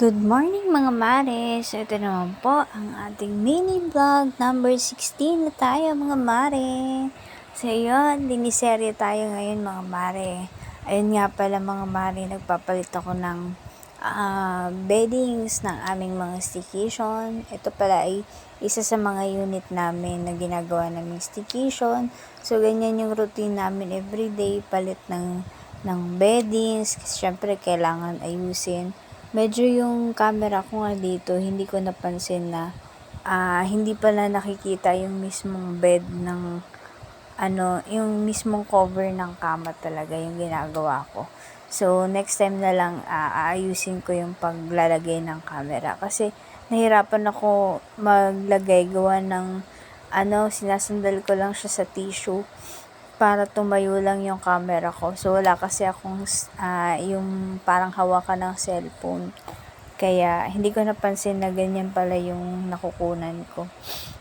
Good morning mga mares! Ito naman po ang ating mini vlog number 16 na tayo mga mare. So yun, diniserye tayo ngayon mga mare. Ayun nga pala mga mare, nagpapalit ako ng beddings ng aming mga staycation. Ito pala ay isa sa mga unit namin na ginagawa naming staycation. So ganyan yung routine namin everyday, palit ng beddings. Kasi syempre kailangan ayusin. Medyo yung camera ko nga dito, hindi ko napansin na hindi pala nakikita yung mismong bed ng yung mismong cover ng kama talaga yung ginagawa ko. So, next time na lang aayusin ko yung paglalagay ng camera kasi nahirapan ako maglagay gawa ng sinasandal ko lang siya sa tissue para tumayo lang yung camera ko. So, wala kasi akong yung parang hawakan ng cellphone. Kaya, hindi ko napansin na ganyan pala yung nakukunan ko.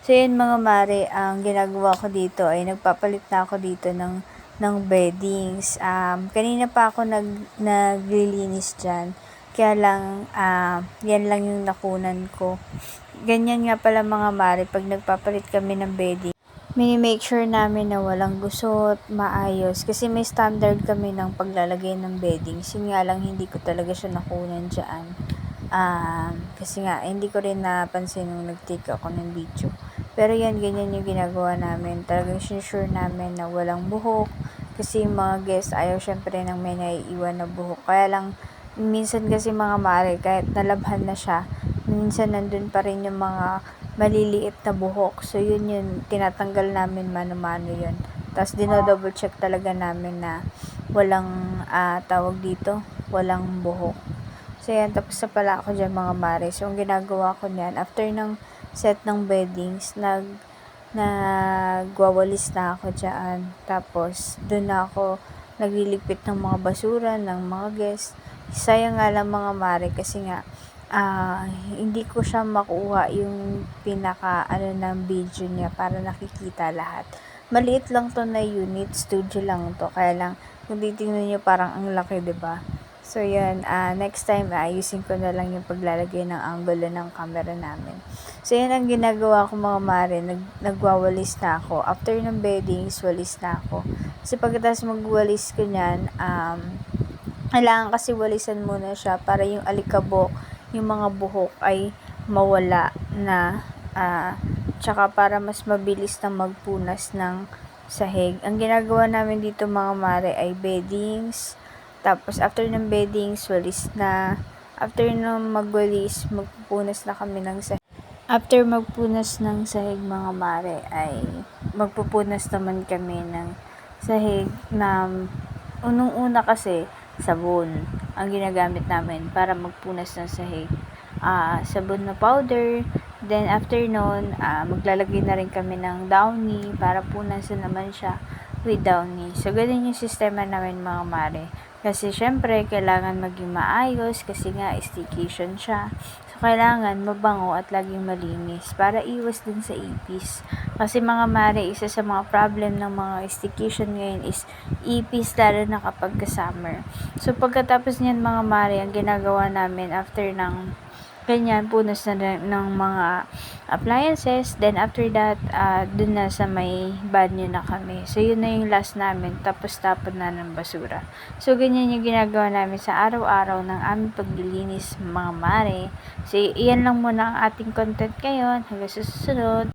So, yun mga mare, ang ginagawa ko dito ay nagpapalit na ako dito ng beddings. Kanina pa ako naglilinis dyan. Kaya lang, yan lang yung nakunan ko. Ganyan nga pala mga mare, pag nagpapalit kami ng bedding, make sure namin na walang gusot, maayos. Kasi may standard kami ng paglalagay ng beddings. Yun nga lang, hindi ko talaga siya nakunan dyan. Kasi nga, hindi ko rin napansin nung nag-take ako ng video. Pero yan, ganyan yung ginagawa namin. Talagang sure namin na walang buhok. Kasi yung mga guests, ayaw syempre nang may naiiwan na buhok. Kaya lang, minsan kasi mga mare, kahit nalabhan na siya, minsan nandun pa rin yung mga maliliit na buhok. So, yun tinatanggal namin mano-mano yun. Tapos, dino-double check talaga namin na walang, tawag dito, walang buhok. So, yan. Tapos na pala ako dyan mga mare. So, ang ginagawa ko niyan, after ng set ng beddings, nagwawalis na ako dyan. Tapos, dun na ako nagliligpit ng mga basura ng mga guests. Sayang nga lang mga mare kasi nga, hindi ko siya makuha yung pinaka ng video niya para nakikita lahat. Maliit lang to na unit, studio lang to. Kaya lang, kung titingnan niyo parang ang laki, 'di ba? So yan, next time ayusin ko na lang yung paglalagay ng angulo ng camera namin. So yan ang ginagawa ko mga mare, nagwawalis na ako. After ng beddings, walis na ako. Kasi pagkatapos magwalis ko niyan, kailangan kasi walisan muna siya para yung alikabok, yung mga buhok ay mawala na, tsaka para mas mabilis na magpunas ng sahig. Ang ginagawa namin dito mga mare ay beddings, tapos after ng beddings, walis na. After ng magwalis, magpupunas na kami ng sahig. After magpunas ng sahig mga mare ay magpupunas naman kami ng sahig na unang-una kasi sabon ang ginagamit namin para magpunas ng sahig. Sabon na powder. Then, after nun, maglalagay na rin kami ng downy para punasan naman siya with downy. So, ganun yung sistema namin mga mare. Kasi, syempre, kailangan maging maayos kasi nga, staycation siya. So, kailangan mabango at laging malinis para iwas din sa ipis. Kasi mga mare, isa sa mga problem ng mga staycation ngayon is ipis, lalo na kapag summer. So, pagkatapos niyan mga mare, ang ginagawa namin after ng ganyan, punas na ng mga appliances. Then, after that, dun na sa may banyo na kami. So, yun na yung last namin. Tapos, tapon na ng basura. So, ganyan yung ginagawa namin sa araw-araw ng aming paglilinis mga mare. So, iyan lang muna ang ating content ngayon. Hanggang sa susunod.